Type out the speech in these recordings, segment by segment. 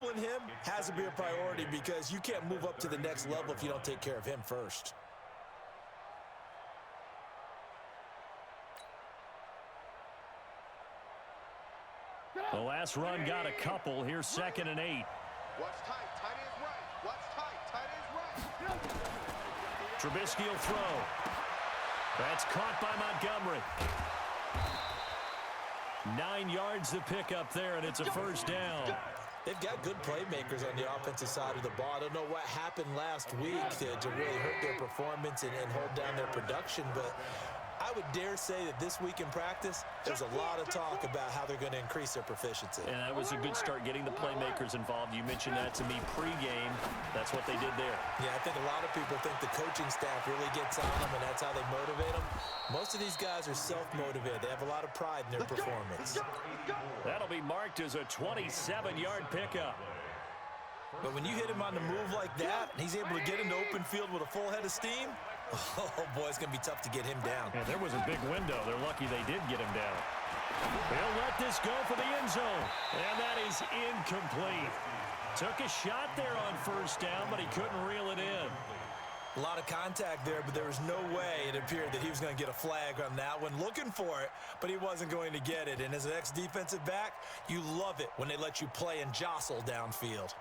Discipline him has to be a priority because you can't move up to the next level if you don't take care of him first. The last run got a couple. Here's 2nd and 8. Watch tight. Tight ends right. Watch tight. Tight ends right. Trubisky will throw. That's caught by Montgomery. 9 yards to pick up there, and it's a first down. They've got good playmakers on the offensive side of the ball. I don't know what happened last week to really hurt their performance and hold down their production, but I would dare say that this week in practice, there's a lot of talk about how they're going to increase their proficiency. And that was a good start getting the playmakers involved. You mentioned that to me pregame. That's what they did there. Yeah, I think a lot of people think the coaching staff really gets on them, and that's how they motivate them. Most of these guys are self-motivated. They have a lot of pride in their performance. That'll be marked as a 27-yard pickup. But when you hit him on the move like that, and he's able to get into open field with a full head of steam, oh, boy, it's going to be tough to get him down. Yeah, there was a big window. They're lucky they did get him down. They'll let this go for the end zone. And that is incomplete. Took a shot there on first down, but he couldn't reel it in. A lot of contact there, but there was no way it appeared that he was going to get a flag on that one. Looking for it, but he wasn't going to get it. And as an ex-defensive back, you love it when they let you play and jostle downfield.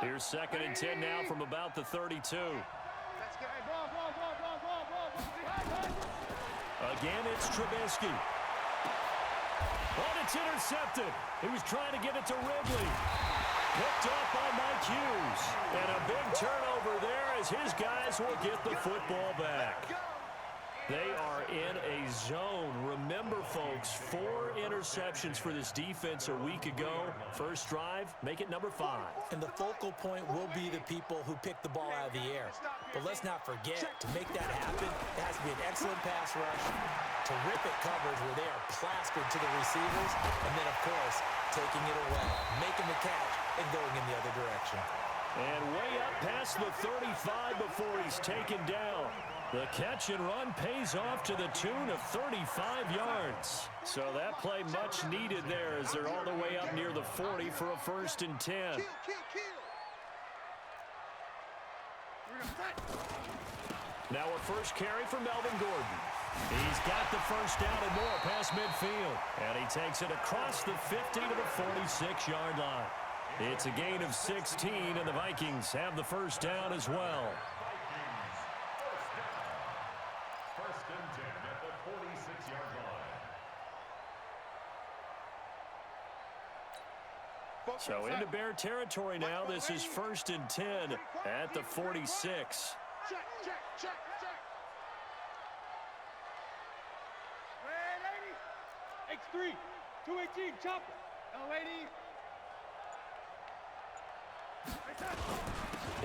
Here's 2nd and 10 now from about the 32. Again, it's Trubisky. Oh, it's intercepted. He was trying to get it to Ridley. Picked off by Mike Hughes. And a big turnover there as his guys will get the football back. They are in a zone. Remember, folks, 4 interceptions for this defense a week ago. First drive, make it number 5. And the focal point will be the people who pick the ball out of the air. But let's not forget, to make that happen, it has to be an excellent pass rush, terrific coverage where they are plastered to the receivers, and then, of course, taking it away, making the catch, and going in the other direction. And way up past the 35 before he's taken down. The catch and run pays off to the tune of 35 yards. So that play much needed there as they're all the way up near the 40 for a 1st and 10. Now a first carry for Melvin Gordon. He's got the first down and more past midfield. And he takes it across the 50 to the 46-yard line. It's a gain of 16, and the Vikings have the first down as well. So into Bear territory now. This is 1st and 10 at the 46. Check. X3, 218, chopper. L80.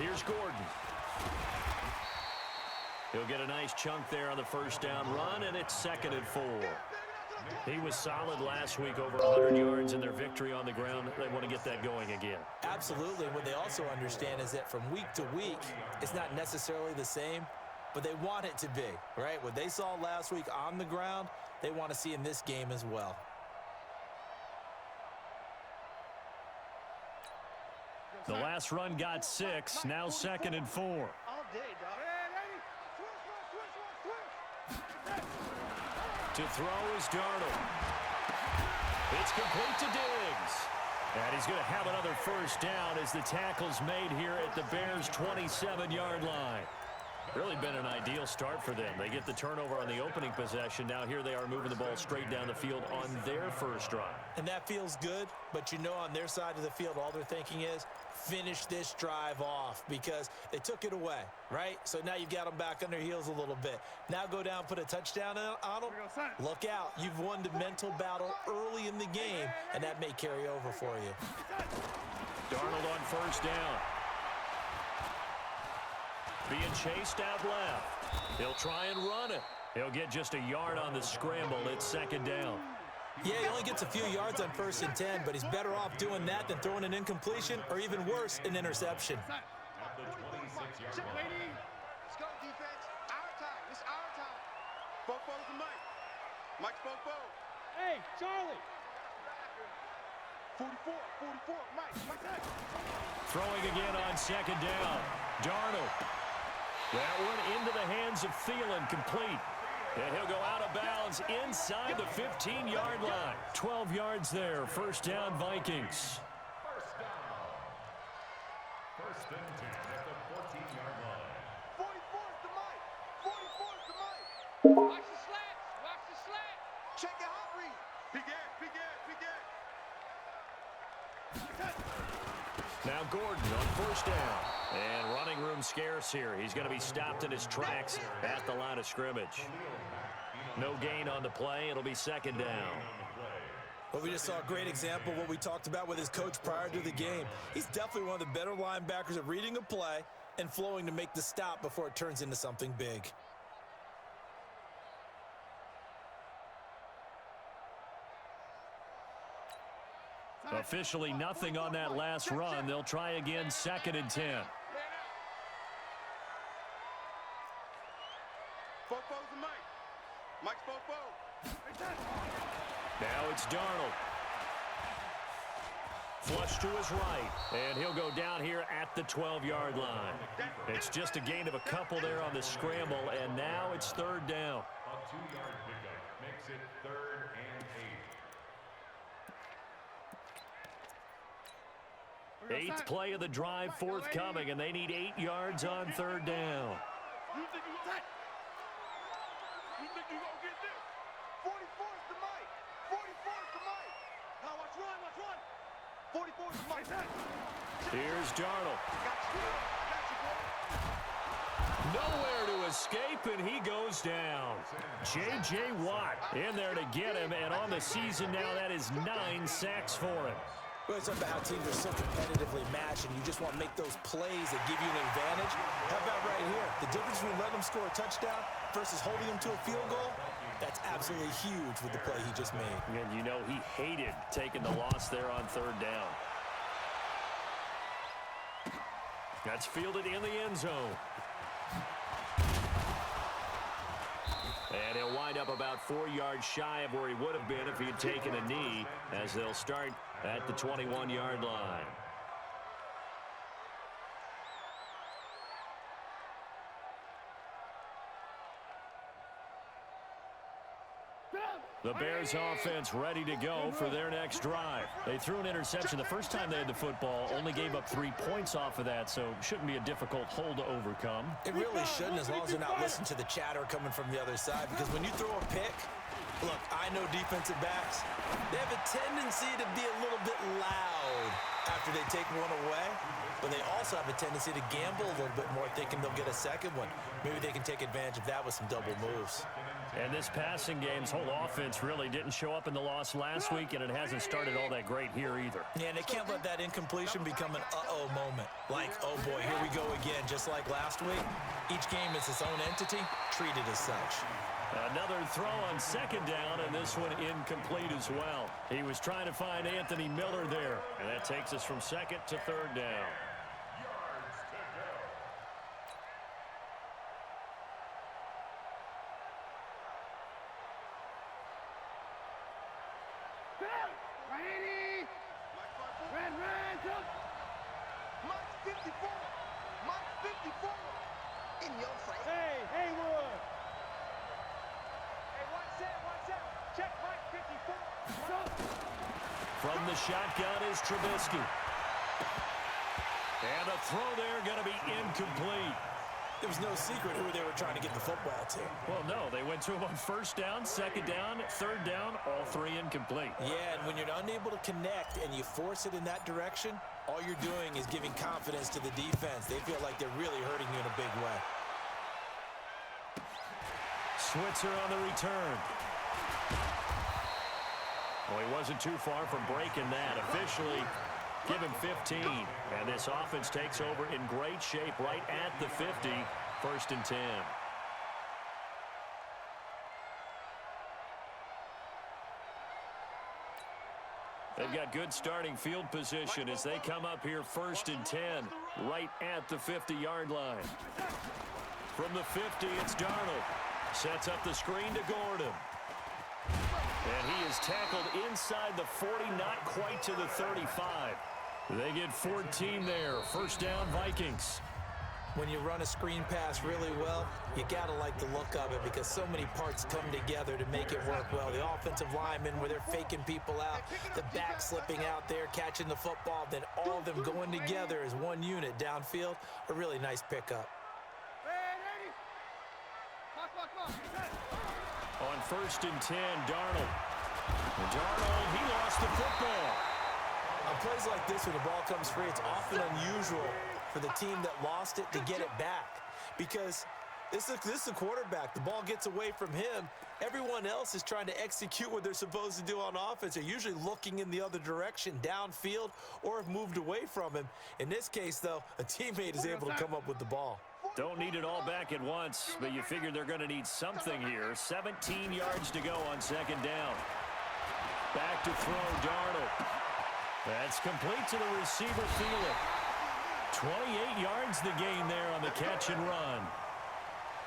Here's Gordon. He'll get a nice chunk there on the first down run, and it's 2nd and 4. He was solid last week, over 100 yards in their victory on the ground. They want to get that going again. Absolutely. What they also understand is that from week to week, it's not necessarily the same, but they want it to be, right? What they saw last week on the ground, they want to see in this game as well. The last run got 6, now 2nd and 4. All day, dog. To throw is Darnold. It's complete to Diggs. And he's going to have another first down as the tackle's made here at the Bears' 27-yard line. Really been an ideal start for them. They get the turnover on the opening possession. Now here they are moving the ball straight down the field on their first drive. And that feels good, but you know on their side of the field, all they're thinking is finish this drive off because they took it away, right? So now you've got them back on their heels a little bit. Now go down, put a touchdown on them. Look out. You've won the mental battle early in the game, and that may carry over for you. Darnold on first down. Being chased out left. He'll try and run it. He'll get just a yard on the scramble. It's 2nd down. Yeah, he only gets a few yards on 1st and 10, but he's better off doing that than throwing an incompletion or even worse, an interception. Let's go, defense. Our time. It's our time. Fofo's the Mike. Mike's Fofo. Hey, Charlie. 44, Mike. Mike that. Throwing again on second down. Darnold. That one into the hands of Thielen, complete. And he'll go out of bounds inside the 15-yard line. 12 yards there. First down, Vikings. First and 10 at the 14-yard line. 44's the Mike. 44's the Mike. Watch the slats. Watch the slat. Check your hot read. Big air. Now Gordon on first down. And running room scarce here. He's going to be stopped in his tracks at the line of scrimmage. No gain on the play. It'll be second down. Well, we just saw a great example of what we talked about with his coach prior to the game. He's definitely one of the better linebackers at reading a play and flowing to make the stop before it turns into something big. Officially nothing on that last run. They'll try again, second and 10. Fofo's the Mike. Mike's Fofo. Now it's Darnold. Flush to his right. And he'll go down here at the 12-yard line. It's just a gain of a couple there on the scramble, and now it's third down. A 2-yard pickup makes it 3rd and 8. Eighth play of the drive forthcoming, and they need 8 yards on third down. You think you gonna get this? 44's the Mike. 44's the Mike. Now watch run. 44's the Mike. Here's Darnold. Got you, Nowhere to escape, and he goes down. J.J. Watt in there to get him, and on the season now, that is 9 sacks for him. Well, it's about how teams are so competitively matched, and you just want to make those plays that give you an advantage. How about right here? The difference between letting them score a touchdown versus holding them to a field goal, that's absolutely huge with the play he just made. And you know he hated taking the loss there on third down. That's fielded in the end zone. And he'll wind up about 4 yards shy of where he would have been if he had taken a knee, as they'll start at the 21-yard line. The Bears offense ready to go for their next drive. They threw an interception the first time they had the football, only gave up 3 points off of that, so shouldn't be a difficult hole to overcome. It really shouldn't, as long as they're not listening to the chatter coming from the other side, because when you throw a pick, look, I know defensive backs, they have a tendency to be a little bit loud after they take one away, but they also have a tendency to gamble a little bit more, thinking they'll get a second one. Maybe they can take advantage of that with some double moves. And this passing game's whole offense really didn't show up in the loss last week, and it hasn't started all that great here either. Yeah, and they can't let that incompletion become an uh-oh moment. Like, oh boy, here we go again, just like last week. Each game is its own entity, treated as such. Another throw on second down, and this one incomplete as well. He was trying to find Anthony Miller there, and that takes us from second to third down. Mike's 54. Mike's 54. In your face. Hey, Haywood. Hey, watch that. Check Mike 54. From the shotgun is Trubisky. And a throw there going to be incomplete. There was no secret who they were trying to get the football to. Well, no, they went to him on first down, second down, third down, all 3 incomplete. Yeah, and when you're unable to connect and you force it in that direction, all you're doing is giving confidence to the defense. They feel like they're really hurting you in a big way. Switzer on the return. Well, he wasn't too far from breaking that. Officially, give him 15. And this offense takes over in great shape right at the 50. First and 10. They've got good starting field position as they come up here 1st and 10, right at the 50-yard line. From the 50, it's Darnold. Sets up the screen to Gordon. And he is tackled inside the 40, not quite to the 35. They get 14 there. 1st down, Vikings. When you run a screen pass really well, you got to like the look of it because so many parts come together to make it work well. The offensive linemen, where they're faking people out, the back slipping out there, catching the football, then all of them going together as one unit downfield. A really nice pickup. On 1st and 10, Darnold. And Darnold, he lost the football. On plays like this, when the ball comes free, it's often unusual for the team that lost it to get it back because this is a quarterback. The ball gets away from him. Everyone else is trying to execute what they're supposed to do on offense. They're usually looking in the other direction, downfield, or have moved away from him. In this case, though, a teammate is able to come up with the ball. Don't need it all back at once, but you figure they're going to need something here. 17 yards to go on 2nd down. Back to throw, Darnold. That's complete to the receiver, Thielen. 28 yards the gain there on the catch and run.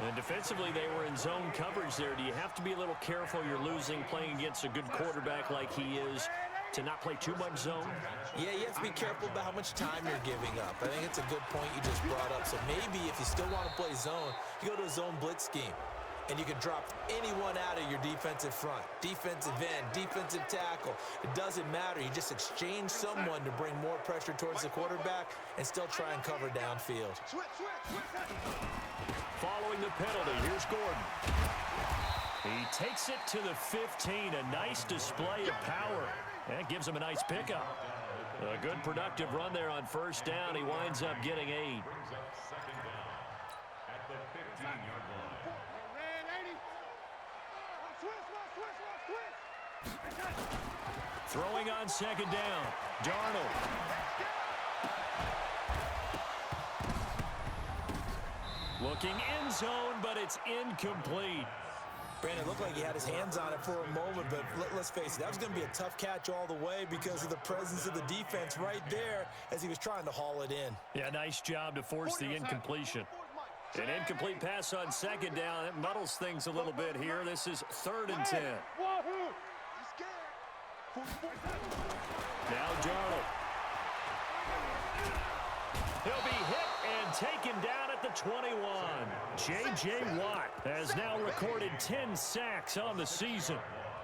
And defensively, they were in zone coverage there. Do you have to be a little careful? You're losing playing against a good quarterback like he is to not play too much zone? Yeah, you have to be careful about how much time you're giving up. I think it's a good point you just brought up. So maybe if you still want to play zone, you go to a zone blitz scheme. And you can drop anyone out of your defensive front, defensive end, defensive tackle. It doesn't matter. You just exchange someone to bring more pressure towards the quarterback and still try and cover downfield. Following the penalty, here's Gordon. He takes it to the 15. A nice display of power. That gives him a nice pickup. A good productive run there on 1st down. He winds up getting 8. Brings up 2nd down at the 15-yard line. Throwing on 2nd down, Darnold. Looking end zone, but it's incomplete. Brandon, it looked like he had his hands on it for a moment, but let's face it, that was going to be a tough catch all the way because of the presence of the defense right there as he was trying to haul it in. Yeah, nice job to force the incompletion. An incomplete pass on 2nd down. It muddles things a little bit here. This is 3rd and 10. Now Darnold. He'll be hit and taken down at the 21. J.J. Watt has now recorded 10 sacks on the season.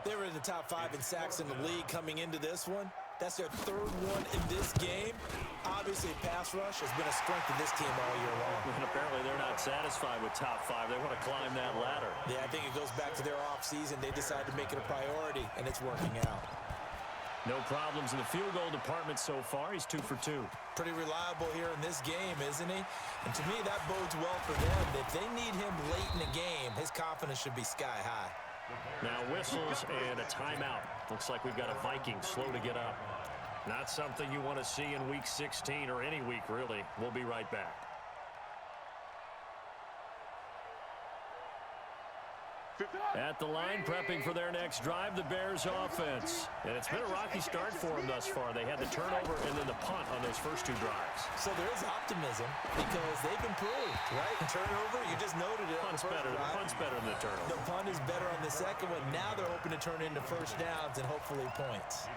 They were in the top 5 in sacks in the league coming into this one. That's their 3rd one in this game. Obviously, pass rush has been a strength of this team all year long. And apparently they're not satisfied with top 5. They want to climb that ladder. Yeah, I think it goes back to their offseason. They decided to make it a priority, and it's working out. No problems in the field goal department so far. He's 2 for 2. Pretty reliable here in this game, isn't he? And to me, that bodes well for them. If they need him late in the game, his confidence should be sky high. Now whistles and a timeout. Looks like we've got a Viking slow to get up. Not something you want to see in Week 16 or any week, really. We'll be right back. At the line, prepping for their next drive, the Bears offense. And it's been a rocky start for them thus far. They had the turnover and then the punt on those first 2 drives. So there is optimism because they've improved, right? Turnover, you just noted it. Punt's better than the turnover. The punt is better on the second one. Now they're hoping to turn into 1st downs and hopefully points.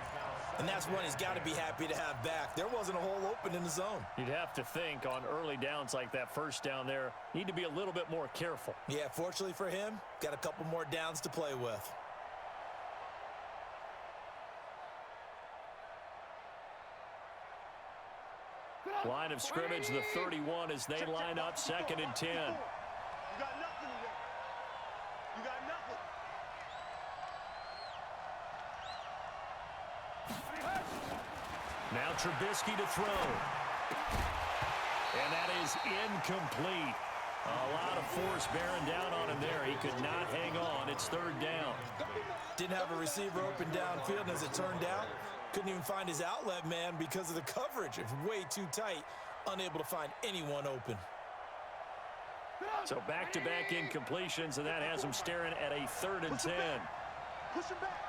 And that's one he's got to be happy to have back. There wasn't a hole open in the zone. You'd have to think on early downs like that 1st down there, need to be a little bit more careful. Yeah, fortunately for him, got a couple more downs to play with. Line of scrimmage, the 31 as they line up 2nd and 10. You got nothing today. You got nothing. Now Trubisky to throw. And that is incomplete. A lot of force bearing down on him there. He could not hang on. It's 3rd down. Didn't have a receiver open downfield, and as it turned out, couldn't even find his outlet man because of the coverage. It's way too tight, unable to find anyone open. So back-to-back incompletions, and that has him staring at a 3rd and 10. Push him back.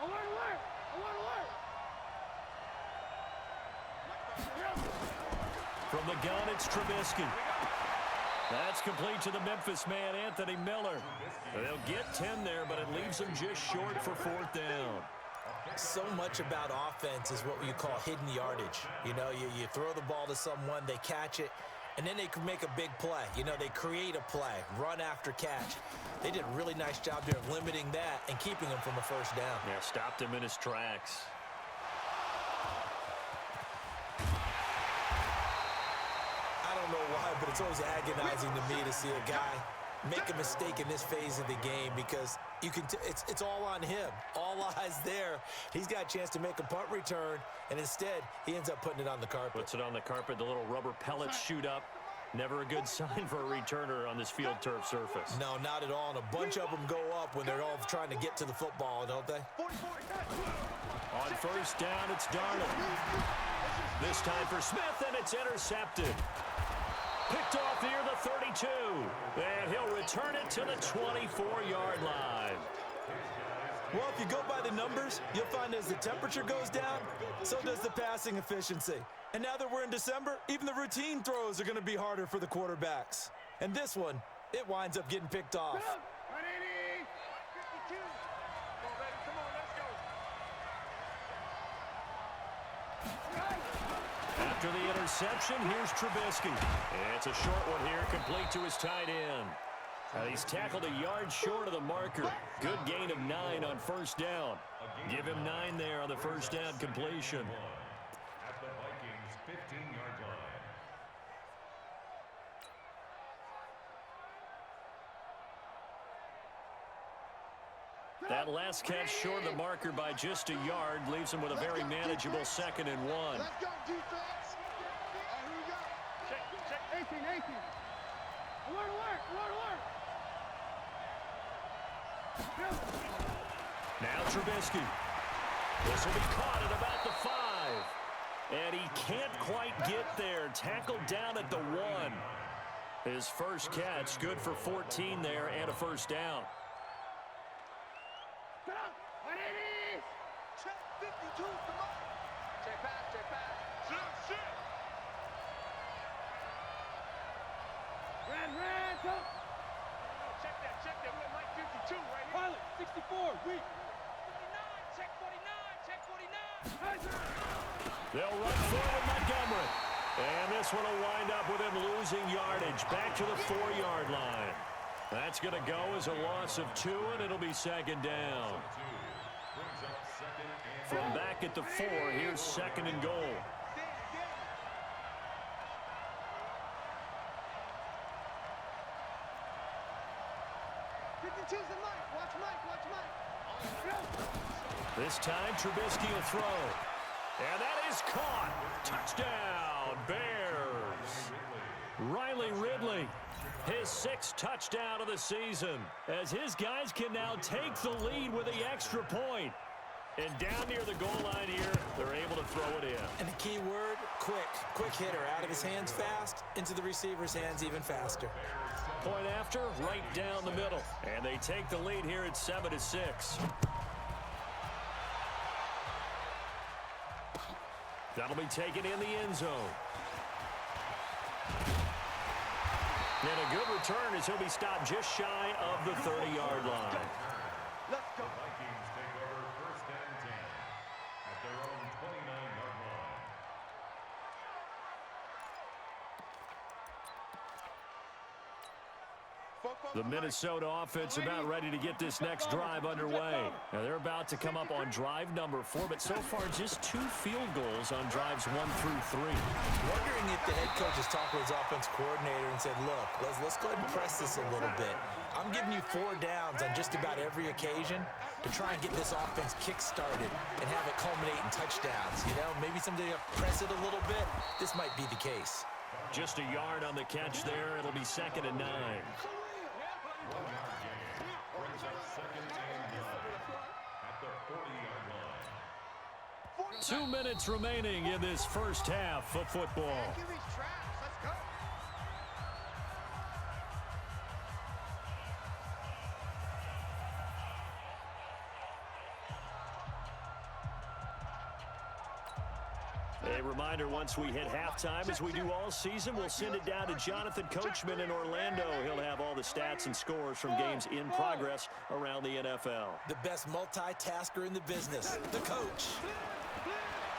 Alert, alert! Alert, alert! From the gun, it's Trubisky. That's complete to the Memphis man, Anthony Miller. They'll get 10 there, but it leaves them just short for fourth down. So much about offense is what you call hidden yardage. You know, you throw the ball to someone, they catch it, and then they can make a big play. You know, they create a play, run after catch. They did a really nice job there of limiting that and keeping him from a first down. Yeah, stopped him in his tracks. I don't know why, but it's always agonizing to me to see a guy make a mistake in this phase of the game because you can it's all on him. All eyes there. He's got a chance to make a punt return, and instead he ends up putting it on the carpet. Puts it on the carpet. The little rubber pellets shoot up. Never a good sign for a returner on this field turf surface. No, not at all. And a bunch of them go up when they're all trying to get to the football, don't they? On first down, it's Darnold. This time for Smith, and it's intercepted. Picked off near the 32. And he'll return it to the 24-yard line. Well, if you go by the numbers, you'll find as the temperature goes down, so does the passing efficiency. And now that we're in December, even the routine throws are going to be harder for the quarterbacks. And this one, it winds up getting picked off. 180! 52! Come on, let's go! After the interception, here's Trubisky. And it's a short one here, complete to his tight end. He's tackled a yard short of the marker. Good gain of 9 on first down. Give him 9 there on the first down completion. At the Vikings' 15-yard line. That last catch short of the marker by just a yard leaves him with a very manageable 2nd and 1. Let's go, defense. Here we go. Check, 18, 18. Alert, alert, alert, alert! Now Trubisky. This will be caught at about the 5. And he can't quite get there. Tackled down at the 1. His first catch, good for 14 there and a first down. Get up! 180! Check 52 to Mike. Check pass, check pass. Shit. Red, go! Check that. We're at Mike 52 right here. Pilot, 64, weak. 49, check 49, check 49. They'll run forward Montgomery. And this one will wind up with him losing yardage back to the 4-yard line. That's going to go as a loss of 2, and it'll be 2nd down. Brings up 2nd and From back at the 4, here's 2nd and goal. 52's the Mike. Watch Mike. This time, Trubisky will throw. And that is caught. Touchdown, Bears. Riley Ridley, his 6th touchdown of the season, as his guys can now take the lead with the extra point. And down near the goal line here, they're able to throw it in. And the key word, quick. Quick hitter. Out of his hands fast, into the receiver's hands even faster. Point after, right down the middle. And they take the lead here at 7-6. That'll be taken in the end zone. And a good return as he'll be stopped just shy of the 30-yard line. Let's go. Vikings take over 1st and 10 at their own 29-yard line. The Minnesota offense about ready to get this next drive underway. Now they're about to come up on drive number 4, but so far just 2 field goals on drives 1 through 3. Wondering if the head coach has talked with his offense coordinator and said, look, let's go ahead and press this a little bit. I'm giving you 4 downs on just about every occasion to try and get this offense kick-started and have it culminate in touchdowns. You know, maybe someday press it a little bit. This might be the case. Just a yard on the catch there. It'll be 2nd and 9. 1-yard gain brings up 2nd and 9 at the 40-yard line. 2 minutes remaining in this first half of football. Give these traps. Let's go. A reminder, once we hit halftime, as we do all season, we'll send it down to Jonathan Coachman in Orlando. He'll have all the stats and scores from games in progress around the NFL. The best multitasker in the business, the coach.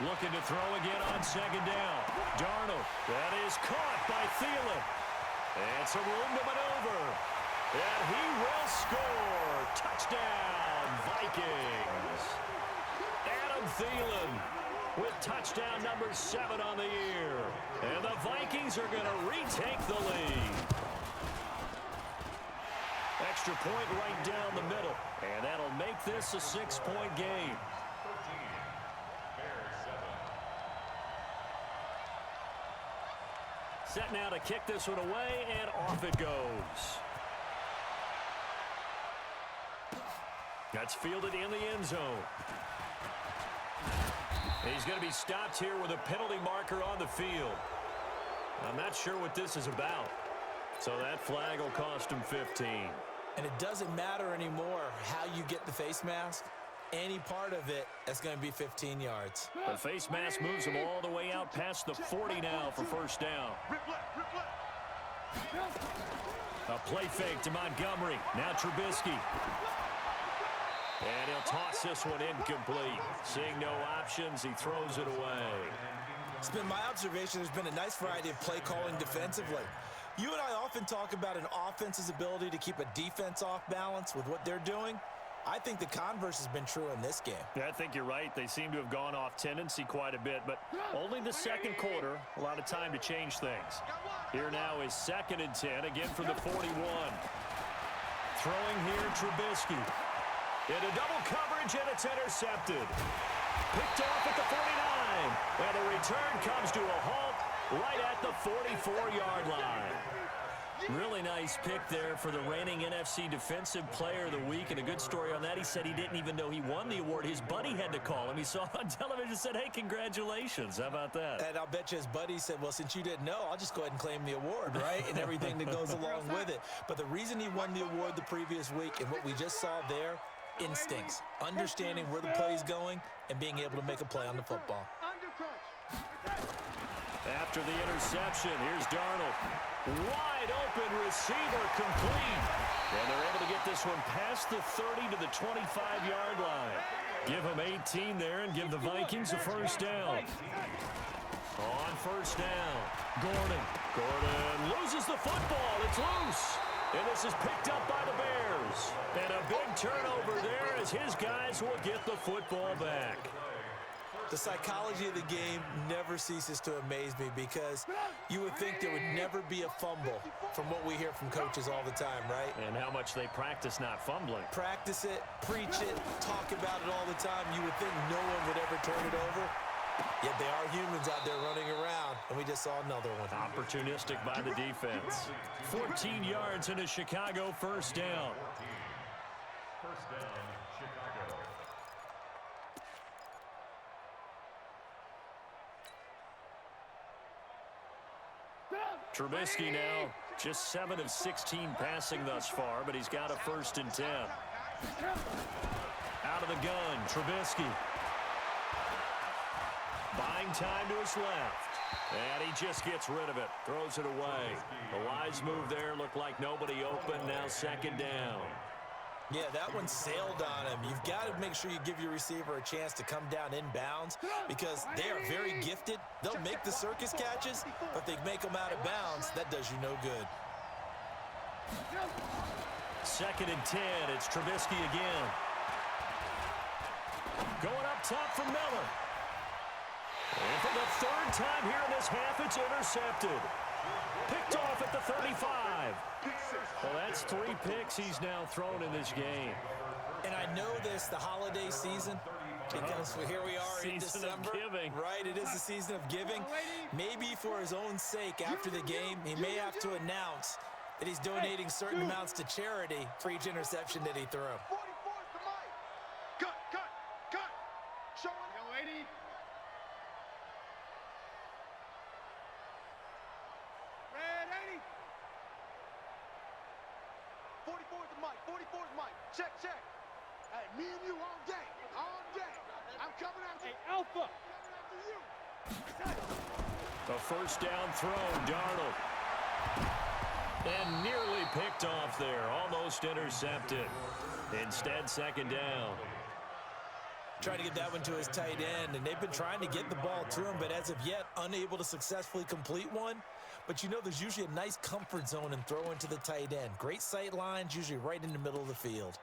Looking to throw again on second down. Darnold. That is caught by Thielen. And some room to maneuver. And he will score. Touchdown, Vikings. Adam Thielen with touchdown number 7 on the year. And the Vikings are going to retake the lead. Extra point right down the middle. And that'll make this a 6-point game. Set now to kick this one away, and off it goes. That's fielded in the end zone. He's going to be stopped here with a penalty marker on the field. I'm not sure what this is about. So that flag will cost him 15. And it doesn't matter anymore how you get the face mask. Any part of it, that's going to be 15 yards. The face mask moves him all the way out past the 40 now for first down. A play fake to Montgomery. Now Trubisky. And he'll toss this one incomplete. Seeing no options, he throws it away. It's been my observation there's been a nice variety of play calling defensively. You and I often talk about an offense's ability to keep a defense off balance with what they're doing. I think the converse has been true in this game. Yeah, I think you're right. They seem to have gone off tendency quite a bit, but only the second quarter, a lot of time to change things. Here now is 2nd and 10, again from the 41. Throwing here, Trubisky. Into double coverage, and it's intercepted. Picked off at the 49. And the return comes to a halt right at the 44-yard line. Really nice pick there for the reigning NFC Defensive Player of the Week. And a good story on that, he said he didn't even know he won the award. His buddy had to call him. He saw it on television and said, hey, congratulations. How about that? And I'll bet you his buddy said, well, since you didn't know, I'll just go ahead and claim the award, right? And everything that goes along with it. But the reason he won the award the previous week and what we just saw there, instincts, understanding where the play's going and being able to make a play on the football. After the interception, here's Darnold. Wide open receiver, complete. And they're able to get this one past the 30 to the 25-yard line. Give them 18 there and give the Vikings a first down. On first down, Gordon loses the football. It's loose. And this is picked up by the Bears. And a big turnover there as his guys will get the football back. The psychology of the game never ceases to amaze me because you would think there would never be a fumble from what we hear from coaches all the time, right? And how much they practice not fumbling. Practice it, preach it, talk about it all the time. You would think no one would ever turn it over. Yet they are humans out there running around, and we just saw another one. Opportunistic by the defense. 14 yards into Chicago, first down. First down, Chicago. Trubisky now just 7 of 16 passing thus far, but he's got a 1st and 10. Out of the gun, Trubisky. Buying time to his left. And he just gets rid of it. Throws it away. A wise move there. Looked like nobody open. Now 2nd down. Yeah, that one sailed on him. You've got to make sure you give your receiver a chance to come down inbounds because they are very gifted. They'll make the circus catches, but they make them out of bounds. That does you no good. 2nd and 10. It's Trubisky again. Going up top for Miller. And for the 3rd time here in this half, it's intercepted. Picked off at the 35. Well, that's 3 picks he's now thrown in this game. And I know this, the holiday season, because here we are in December. Right, it is the season of giving. Maybe for his own sake after the game, he may have to announce that he's donating certain amounts to charity for each interception that he threw. 44 is the mic. Cut. Showing. Yo, 80. Red 80. 44 is the mic. 44 is the mic. Check. Hey, me and you all day. I'm coming after you. Hey, Alpha. Coming after you. A first down throw, Darnold. And nearly picked off there, almost intercepted. Instead, second down. Trying to get that one to his tight end, and they've been trying to get the ball to him, but as of yet, unable to successfully complete one. But you know there's usually a nice comfort zone in throwing to the tight end. Great sight lines, usually right in the middle of the field.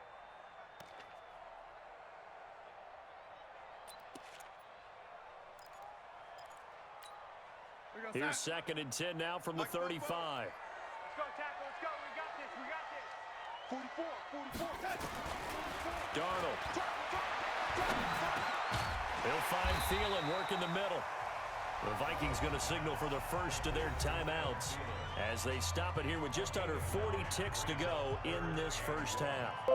Here's 2nd and 10 now from the 35. Let's go, tackle. Let's go. We got this. We got this. 44. Darnold. He'll find Thielen, work in the middle. The Vikings going to signal for the first of their timeouts as they stop it here with just under 40 ticks to go in this first half.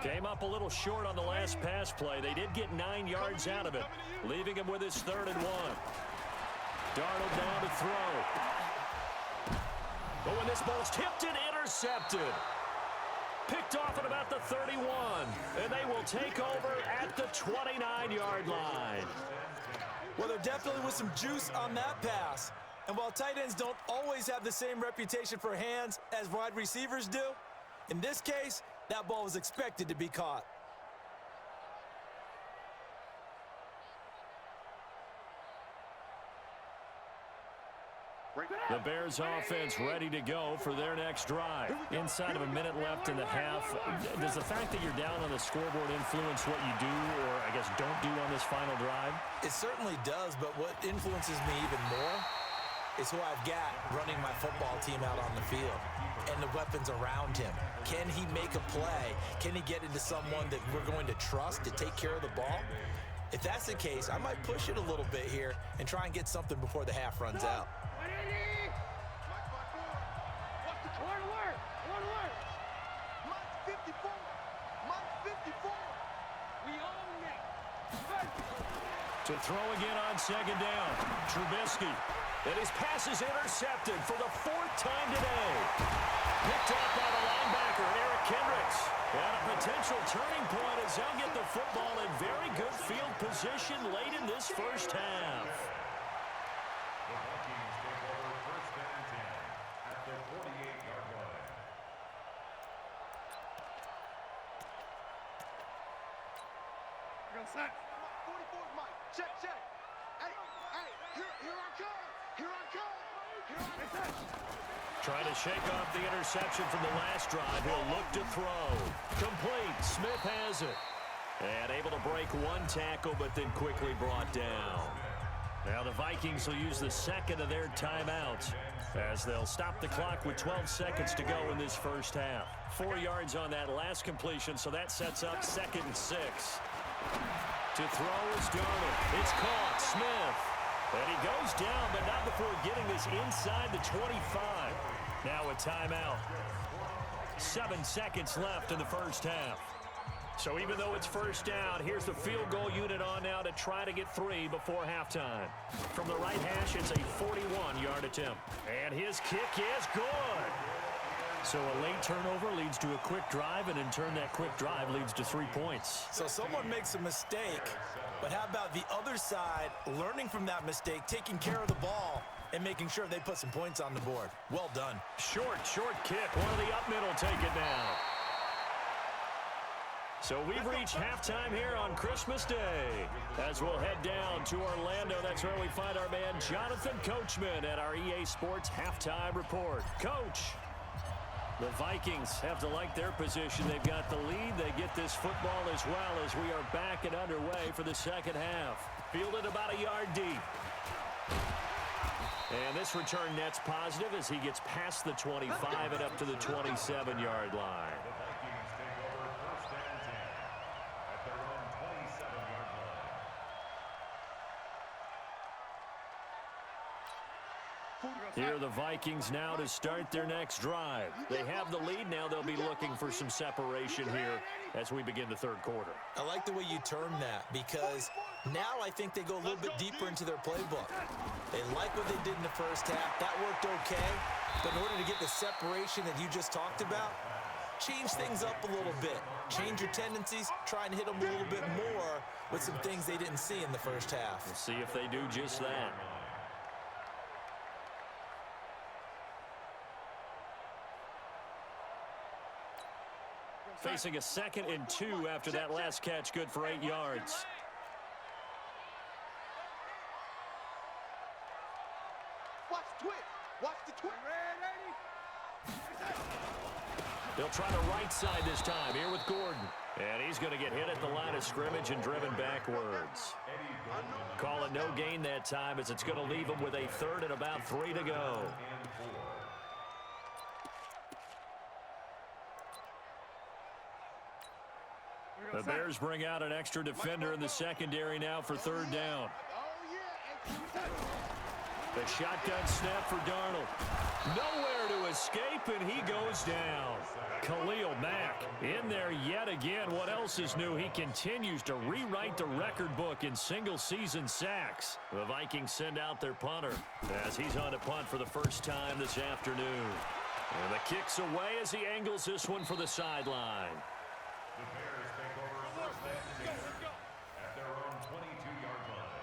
Came up a little short on the last pass play. They did get 9 yards out of it, leaving him with his 3rd and 1. Darnold down to throw. But when this ball's tipped and intercepted. Picked off at about the 31. And they will take over at the 29-yard line. Well, there definitely was some juice on that pass. And while tight ends don't always have the same reputation for hands as wide receivers do, in this case, that ball was expected to be caught. The Bears offense ready to go for their next drive. Inside of a minute left in the half, does the fact that you're down on the scoreboard influence what you do, or I guess don't do on this final drive? It certainly does, but what influences me even more is who I've got running my football team out on the field and the weapons around him. Can he make a play? Can he get into someone that we're going to trust to take care of the ball? If that's the case, I might push it a little bit here and try and get something before the half runs out. To throw again on 2nd down. Trubisky. And his pass is intercepted for the 4th time today. Picked up by the linebacker, Eric Kendricks. And a potential turning point as they'll get the football in very good field position late in this first half. The Vikings take over 1st and 10 at the 48-yard line. Go set. 44's Mike. Check. Hey, here I come. Here I come. Trying to shake off the interception from the last drive. He'll look to throw. Complete. Smith has it. And able to break one tackle, but then quickly brought down. Now the Vikings will use the 2nd of their timeouts as they'll stop the clock with 12 seconds to go in this first half. 4 yards on that last completion, so that sets up 2nd and 6. To throw is Darnold. It's caught. Smith. And he goes down, but not before getting this inside the 25. Now a timeout. 7 seconds left in the first half. So even though it's first down, here's the field goal unit on now to try to get 3 before halftime. From the right hash, it's a 41-yard attempt. And his kick is good. So a late turnover leads to a quick drive, and in turn that quick drive leads to 3 points. So someone makes a mistake, but how about the other side learning from that mistake, taking care of the ball, and making sure they put some points on the board? Well done. Short kick. One of the up middle take it down. So we've reached halftime here on Christmas Day. As we'll head down to Orlando, that's where we find our man Jonathan Coachman at our EA Sports Halftime Report. Coach, the Vikings have to like their position. They've got the lead. They get this football as well as we are back and underway for the second half. Fielded about a yard deep. And this return net's positive as he gets past the 25 and up to the 27-yard line. Here are the Vikings now to start their next drive. They have the lead. Now they'll be looking for some separation here as we begin the third quarter. I like the way you term that, because now I think they go a little bit deeper into their playbook. They like what they did in the first half. That worked okay. But in order to get the separation that you just talked about, change things up a little bit. Change your tendencies. Try and hit them a little bit more with some things they didn't see in the first half. We'll see if they do just that. Facing a 2nd and 2 after that last catch, good for 8 yards. Watch the twist. Watch the twist. They'll try to right side this time here with Gordon. And he's going to get hit at the line of scrimmage and driven backwards. Call it no gain that time, as it's going to leave him with a 3rd and about 3 to go. The Bears bring out an extra defender in the secondary now for 3rd down. The shotgun snap for Darnold. Nowhere to escape, and he goes down. Khalil Mack in there yet again. What else is new? He continues to rewrite the record book in single-season sacks. The Vikings send out their punter as he's on to punt for the first time this afternoon. And the kick's away as he angles this one for the sideline. The Bears take over first and 10 at their own 22-yard line.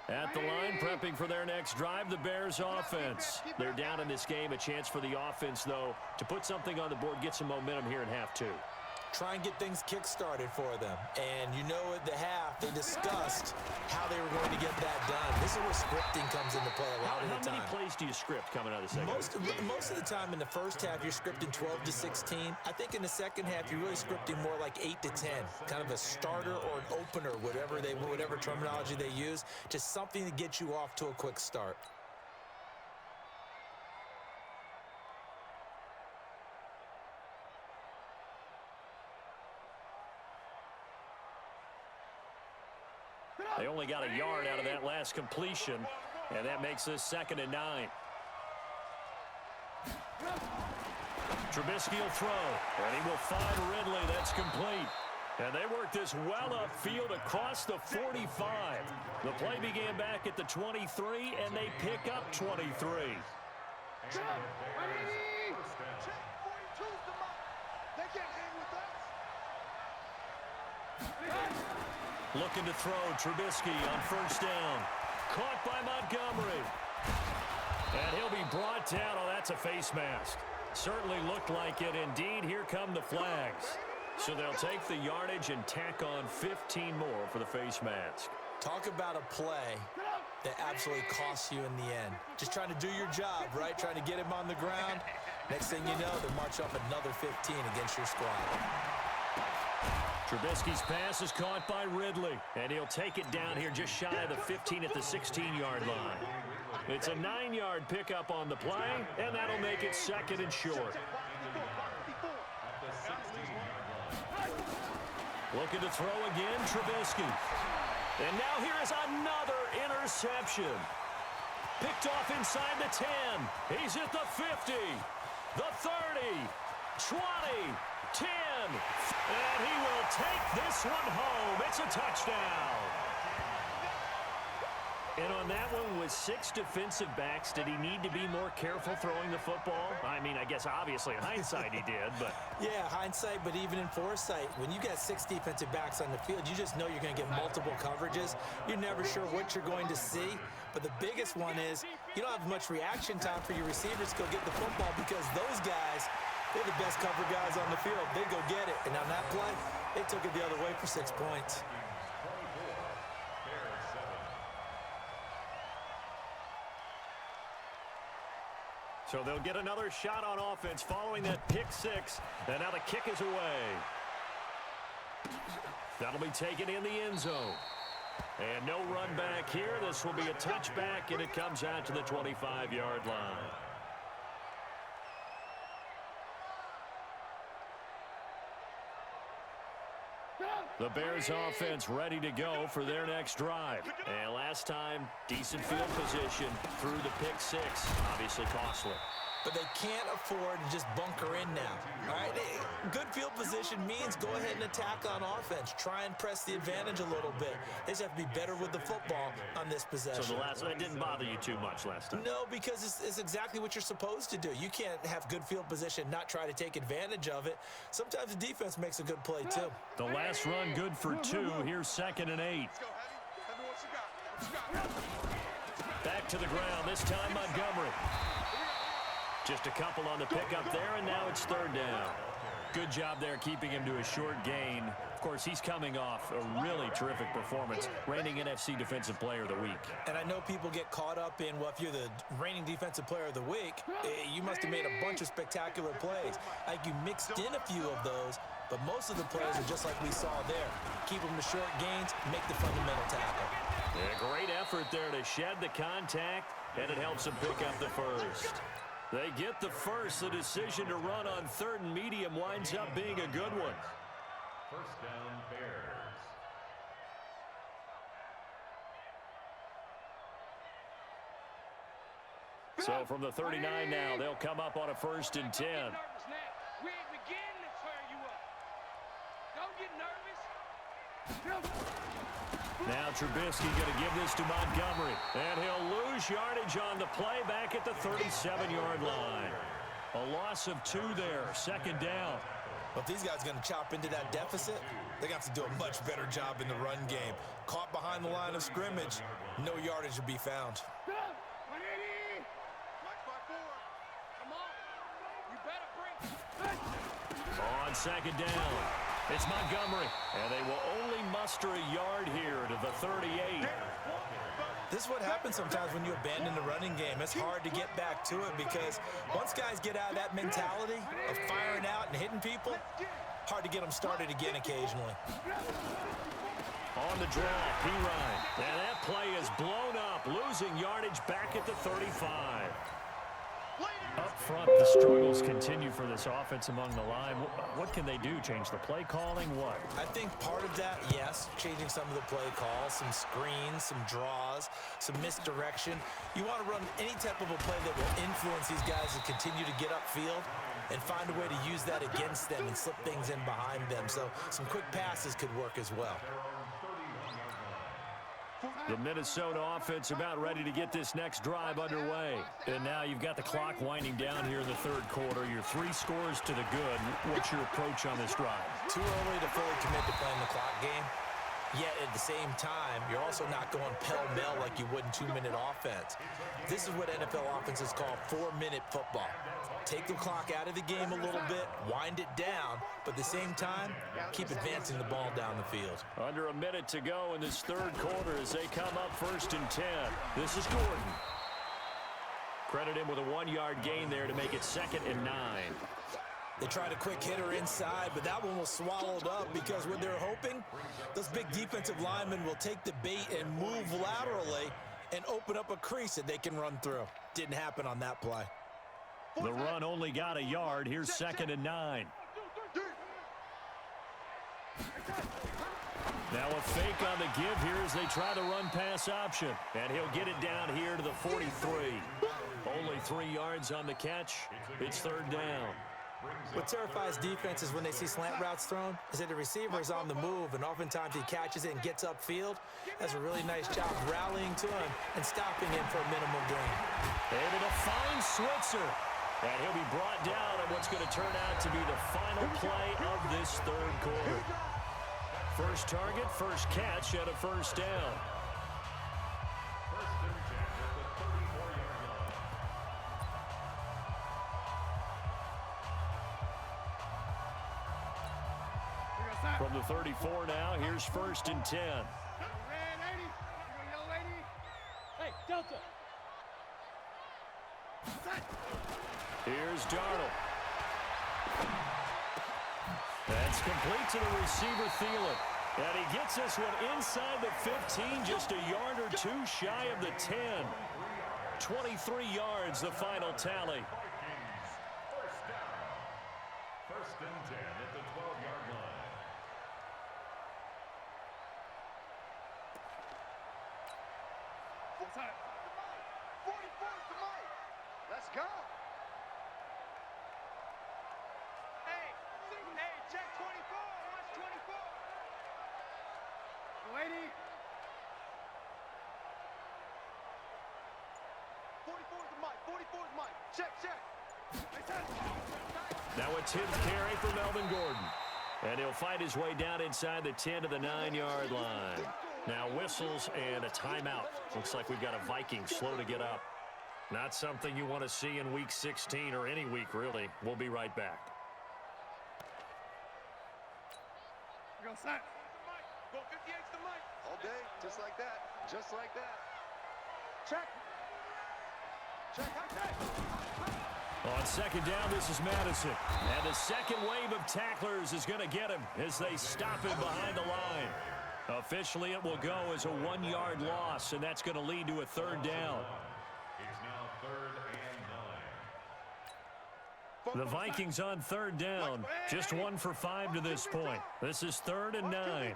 At the line, prepping for their next drive, the Bears offense. They're down in this game. A chance for the offense, though, to put something on the board, get some momentum here in half 2. Try and get things kick-started for them. And you know at the half, they discussed how they were going to get that done. This is where scripting comes into play a lot of the time. How many plays do you script coming out of the second? Most of the time in the first half, you're scripting 12 to 16. I think in the second half, you're really scripting more like 8 to 10. Kind of a starter or an opener, whatever terminology they use. Just something to get you off to a quick start. They only got a yard out of that last completion, and that makes this 2nd and 9. Trubisky will throw, and he will find Ridley. That's complete. And they work this well upfield across the 45. The play began back at the 23, and they pick up 23. Check 42's the mark. They can't hang with us. Looking to throw, Trubisky on first down. Caught by Montgomery. And he'll be brought down. Oh, that's a face mask. Certainly looked like it. Indeed, here come the flags. So they'll take the yardage and tack on 15 more for the face mask. Talk about a play that absolutely costs you in the end. Just trying to do your job, right? Trying to get him on the ground. Next thing you know, they march off another 15 against your squad. Trubisky's pass is caught by Ridley, and he'll take it down here just shy of the 15 at the 16-yard line. It's a 9-yard pickup on the play, and that'll make it 2nd and short. Looking to throw again, Trubisky. And now here is another interception. Picked off inside the 10. He's at the 50, the 30, 20, 10. And he will take this one home. It's a touchdown. And on that one, with 6 defensive backs, did he need to be more careful throwing the football? I mean, I guess obviously in hindsight he did, but... Yeah, hindsight, but even in foresight, when you got 6 defensive backs on the field, you just know you're going to get multiple coverages. You're never sure what you're going to see. But the biggest one is you don't have much reaction time for your receivers to go get the football, because those guys, they're the best cover guys on the field. They go get it. And on that play, they took it the other way for 6 points. So they'll get another shot on offense following that pick 6. And now the kick is away. That'll be taken in the end zone. And no run back here. This will be a touchback, and it comes out to the 25-yard line. The Bears offense ready to go for their next drive. And last time, decent field position through the pick six. Obviously costly. But they can't afford to just bunker in now. All right, good field position means go ahead and attack on offense. Try and press the advantage a little bit. They just have to be better with the football on this possession. So that didn't bother you too much last time? No, because it's exactly what you're supposed to do. You can't have good field position, not try to take advantage of it. Sometimes the defense makes a good play, too. The last run good for 2. Here's 2nd and 8. Back to the ground, this time Montgomery. Just a couple on the pickup there, and now it's 3rd down. Good job there keeping him to a short gain. Of course, he's coming off a really terrific performance, reigning NFC Defensive Player of the Week. And I know people get caught up in, well, if you're the reigning Defensive Player of the Week, you must have made a bunch of spectacular plays. Like you mixed in a few of those, but most of the plays are just like we saw there. Keep them to short gains, make the fundamental tackle. Yeah, great effort there to shed the contact, and it helps him pick up the first. They get the first. The decision to run on 3rd and medium winds up being a good one. 1st down, Bears. So from the 39 now, they'll come up on a 1st and 10. We ain't beginning to tear you up. Don't get nervous. Now Trubisky going to give this to Montgomery. And he'll lose yardage on the play back at the 37-yard line. A loss of 2 there. 2nd down. But if these guys are going to chop into that deficit, they're going to have to do a much better job in the run game. Caught behind the line of scrimmage, no yardage to be found. On 2nd down, it's Montgomery. And they will only muster a yard here to the 38. This is what happens sometimes when you abandon the running game. It's hard to get back to it because once guys get out of that mentality of firing out and hitting people, hard to get them started again occasionally. On the draw, P-Ryan. And that play is blown up, losing yardage back at the 35. Up front, the struggles continue for this offense among the line. What can they do? Change the play calling? What? I think part of that, yes, changing some of the play calls, some screens, some draws, some misdirection. You want to run any type of a play that will influence these guys to continue to get upfield and find a way to use that against them and slip things in behind them. So some quick passes could work as well. The Minnesota offense about ready to get this next drive underway. And now you've got the clock winding down here in the 3rd quarter. You're 3 scores to the good. What's your approach on this drive? Too early to fully commit to playing the clock game. Yet at the same time, you're also not going pell-mell like you would in 2-minute offense. This is what NFL offenses call 4-minute football. Take the clock out of the game a little bit, wind it down, but at the same time, keep advancing the ball down the field. Under a minute to go in this 3rd quarter as they come up 1st and 10. This is Gordon. Credit him with a 1-yard gain there to make it 2nd and 9. They tried a quick hitter inside, but that one was swallowed up because what they're hoping, those big defensive linemen will take the bait and move laterally and open up a crease that they can run through. Didn't happen on that play. The run only got a yard. Here's 2nd and 9. Now a fake on the give here as they try the run-pass option. And he'll get it down here to the 43. Only 3 yards on the catch. It's 3rd down. What terrifies defenses when they see slant routes thrown is that the receiver is on the move, and oftentimes he catches it and gets upfield. Does a really nice job rallying to him and stopping him for a minimal gain. Able to find Switzer. And he'll be brought down on what's going to turn out to be the final play of this 3rd quarter. First target, first catch, and a 1st down. 1st and 10 at the 34-yard line. From the 34 now, here's 1st and 10. Red 80. Yellow lady. Hey, Delta. Here's Darnold. That's complete to the receiver, Thielen. And he gets this one inside the 15, just a yard or 2 shy of the 10. 23 yards, the final tally. Vikings, 1st down. 1st and 10 at the 12-yard line. 44's the Mike. Let's go. Hey, check 24. Watch 24. Lady. 44's the Mike. 44's Mike. Check. Now a 10th carry for Melvin Gordon. And he'll fight his way down inside the 10 to the 9-yard line. Now whistles and a timeout. Looks like we've got a Vikings slow to get up. Not something you want to see in Week 16 or any week, really. We'll be right back. Go set. Go 58's the Mike. All day, just like that. Just like that. Check. On second down, this is Madison. And the second wave of tacklers is going to get him as they stop him behind the line. Officially, it will go as a 1-yard loss, and that's going to lead to a 3rd down. It's now 3rd and 9. The Vikings on 3rd down. Just 1 for 5 to this point. This is 3rd and 9.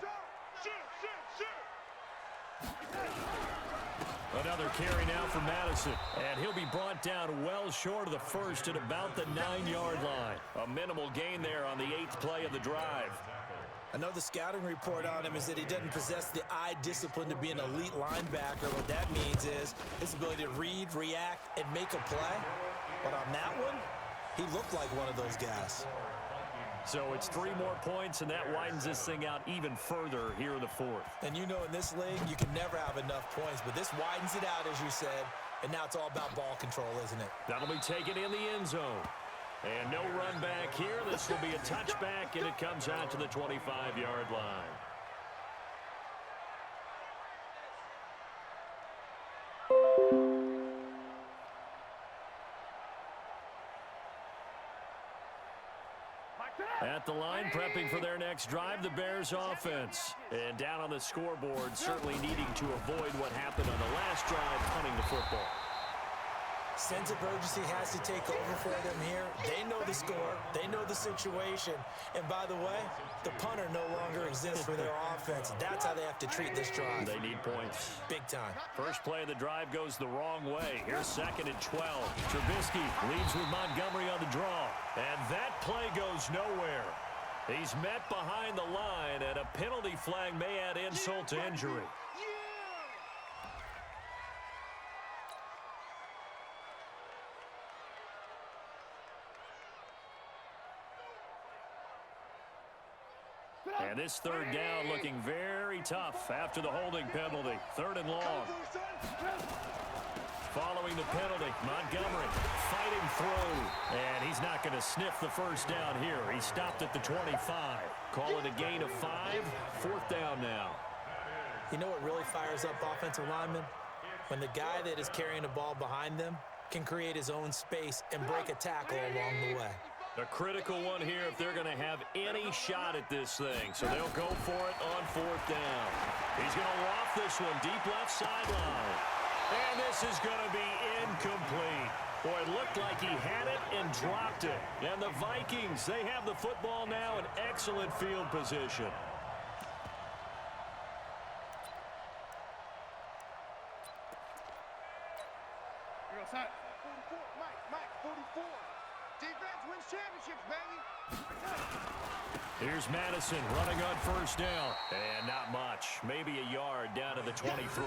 Another carry now for Madison, and he'll be brought down well short of the first at about the 9-yard line. A minimal gain there on the 8th play of the drive. I know the scouting report on him is that he doesn't possess the eye discipline to be an elite linebacker. What that means is his ability to read, react, and make a play. But on that one, he looked like one of those guys. So it's 3 more points, and that widens this thing out even further here in the 4th. And you know in this league, you can never have enough points, but this widens it out, as you said, and now it's all about ball control, isn't it? That'll be taken in the end zone. And no run back here. This will be a touchback, and it comes out to the 25-yard line. At the line, prepping for their next drive, the Bears offense. And down on the scoreboard, certainly needing to avoid what happened on the last drive, punting the football. Sense of urgency has to take over for them here. They know the score. They know the situation. And by the way, the punter no longer exists for their offense. That's how they have to treat this drive. They need points. Big time. First play of the drive goes the wrong way. Here's 2nd and 12. Trubisky leads with Montgomery on the draw. And that play goes nowhere. He's met behind the line, and a penalty flag may add insult to injury. And this 3rd down looking very tough after the holding penalty. 3rd and long. Following the penalty, Montgomery fighting through. And he's not going to sniff the first down here. He stopped at the 25. Call it a gain of 5. 4th down now. You know what really fires up offensive linemen? When the guy that is carrying the ball behind them can create his own space and break a tackle along the way. A critical one here if they're going to have any shot at this thing. So they'll go for it on 4th down. He's going to loft this one deep left sideline. And this is going to be incomplete. Boy, it looked like he had it and dropped it. And the Vikings, they have the football now in excellent field position. Go set. 44, Mike, 44. Defense wins championships, baby. Here's Madison running on 1st down. And not much. Maybe a yard down to the 23.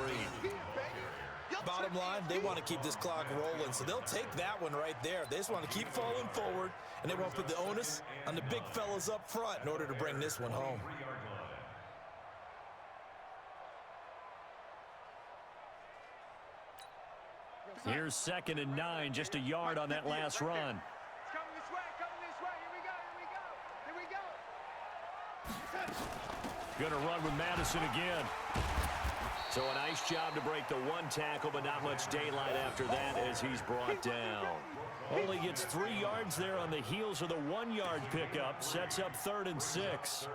Bottom line, they want to keep this clock rolling, so they'll take that one right there. They just want to keep falling forward, and they want to put the onus on the big fellas up front in order to bring this one home. Here's 2nd and 9, just a yard on that last run. It's coming this way, Here we go. Gonna run with Madison again. So a nice job to break the 1 tackle, but not much daylight after that as he's brought down. Only gets 3 yards there on the heels of the 1-yard pickup. Sets up 3rd and 6.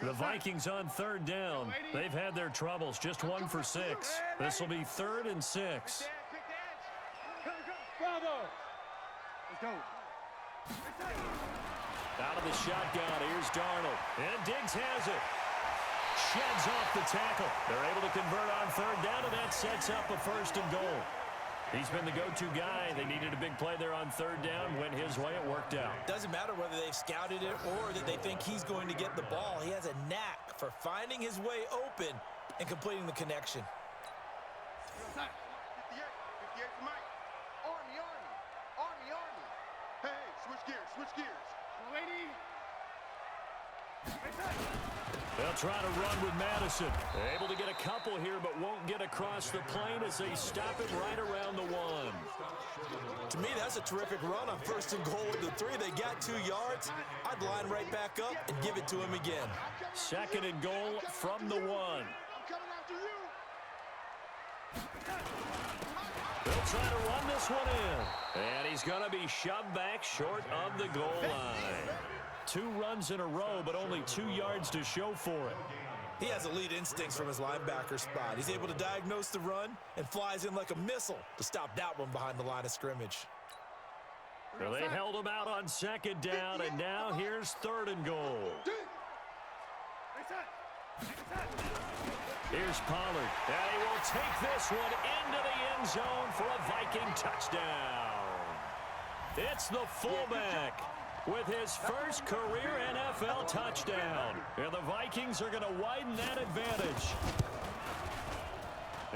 The Vikings on 3rd down. They've had their troubles, just 1 for 6. This will be 3rd and 6. Bravo. Let's go. Out of the shotgun, here's Darnold. And Diggs has it. Sheds off the tackle. They're able to convert on third down, and that sets up a 1st and goal. He's been the go-to guy. They needed a big play there on third down. Went his way. It worked out. Doesn't matter whether they've scouted it or that they think he's going to get the ball. He has a knack for finding his way open and completing the connection. 58 to Mike. Army. Hey, switch gears. Lady. They'll try to run with Madison. They're able to get a couple here, but won't get across the plane as they stop it right around the 1. To me, that's a terrific run on 1st and goal with the 3. They got 2 yards. I'd line right back up and give it to him again. 2nd and goal from the 1. I'm coming after you. They'll try to run this one in. And he's going to be shoved back short of the goal line. 2 runs in a row, but only 2 yards to show for it. He has elite instincts from his linebacker spot. He's able to diagnose the run and flies in like a missile to stop that one behind the line of scrimmage. Well, they held him out on 2nd down, and now here's 3rd and goal. Here's Pollard, and he will take this one into the end zone for a Viking touchdown. It's the fullback with his first career NFL touchdown. And the Vikings are going to widen that advantage.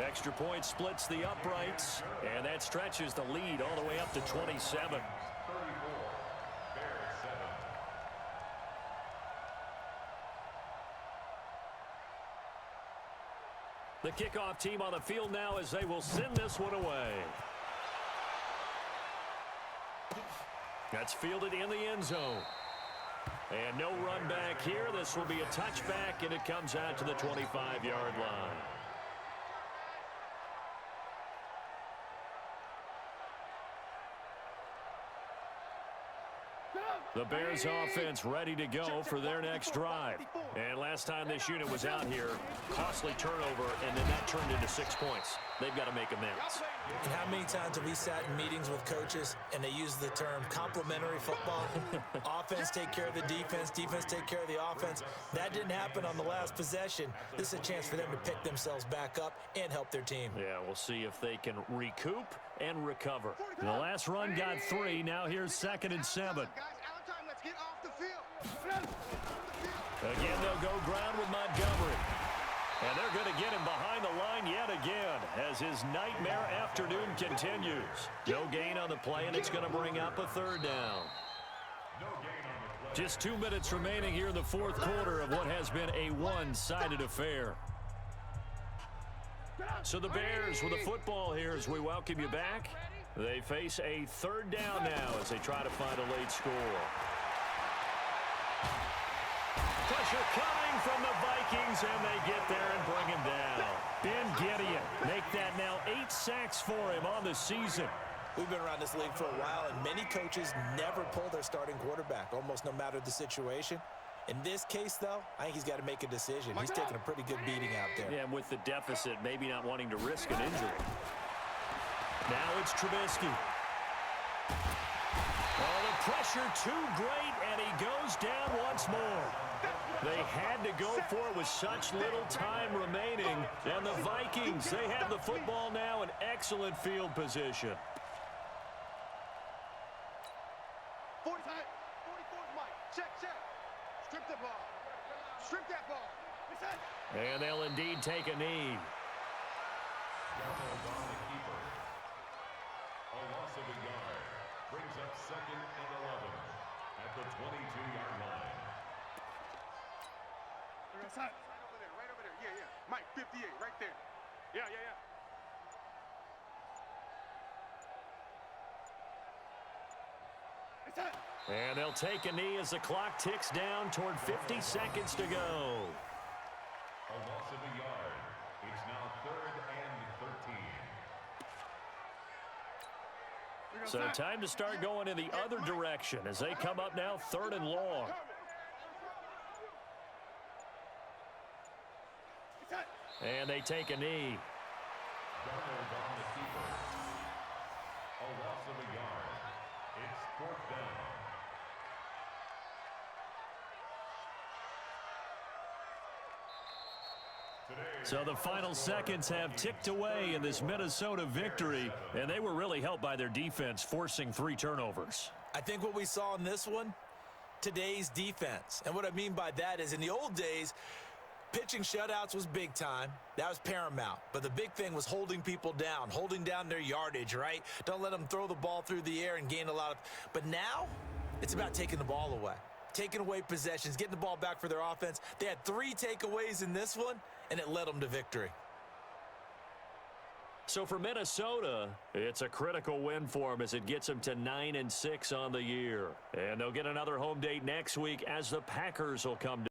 Extra point splits the uprights, and that stretches the lead all the way up to 27. The kickoff team on the field now as they will send this one away. That's fielded in the end zone. And no run back here. This will be a touchback, and it comes out to the 25-yard line. The Bears offense ready to go for their next drive. And last time this unit was out here, costly turnover, and then that turned into 6 points. They've got to make amends. And how many times have we sat in meetings with coaches and they use the term complementary football? Offense take care of the defense, defense take care of the offense. That didn't happen on the last possession. This is a chance for them to pick themselves back up and help their team. Yeah, we'll see if they can recoup and recover. The last run got 3. Now here's 2nd and 7. Let's get off the field. Again, they'll go ground with Montgomery. And they're going to get him behind the line yet again as his nightmare afternoon continues. No gain on the play, and it's going to bring up a 3rd down. Just 2 minutes remaining here in the 4th quarter of what has been a one-sided affair. So the Bears with the football here as we welcome you back. They face a 3rd down now as they try to find a late score. Pressure coming from the Vikings, and they get there and bring him down. Ben Gideon make that now 8 sacks for him on the season. We've been around this league for a while, and many coaches never pull their starting quarterback, almost no matter the situation. In this case, though, I think he's got to make a decision. He's taking a pretty good beating out there. Yeah, and with the deficit, maybe not wanting to risk an injury. Now it's Trubisky. Oh, the pressure too great, and he goes down once more. They had to go for it with such little time remaining. And the Vikings, they have the football now in excellent field position. 45, 44's Mike. Check. Strip the ball. Strip that ball. And they'll indeed take a knee. A loss of a yard brings up 2nd and 11 at the 22-yard line. Right over there. Yeah. Mike, 58, right there. Yeah. And they'll take a knee as the clock ticks down toward 50 seconds to go. A loss of a yard. It's now 3rd and 13. So time to start going in the other direction as they come up now 3rd and long. And they take a knee. Donald on the keeper. A loss of a yard. It's 4th down. So the final seconds have ticked away in this Minnesota victory, and they were really helped by their defense forcing 3 turnovers. I think what we saw in this one, today's defense. And what I mean by that is in the old days, pitching shutouts was big time. That was paramount. But the big thing was holding people down, holding down their yardage, right? Don't let them throw the ball through the air and gain a lot of. But now it's about taking the ball away, taking away possessions, getting the ball back for their offense. They had 3 takeaways in this one, and it led them to victory. So for Minnesota, it's a critical win for them as it gets them to 9-6 on the year. And they'll get another home date next week as the Packers will come to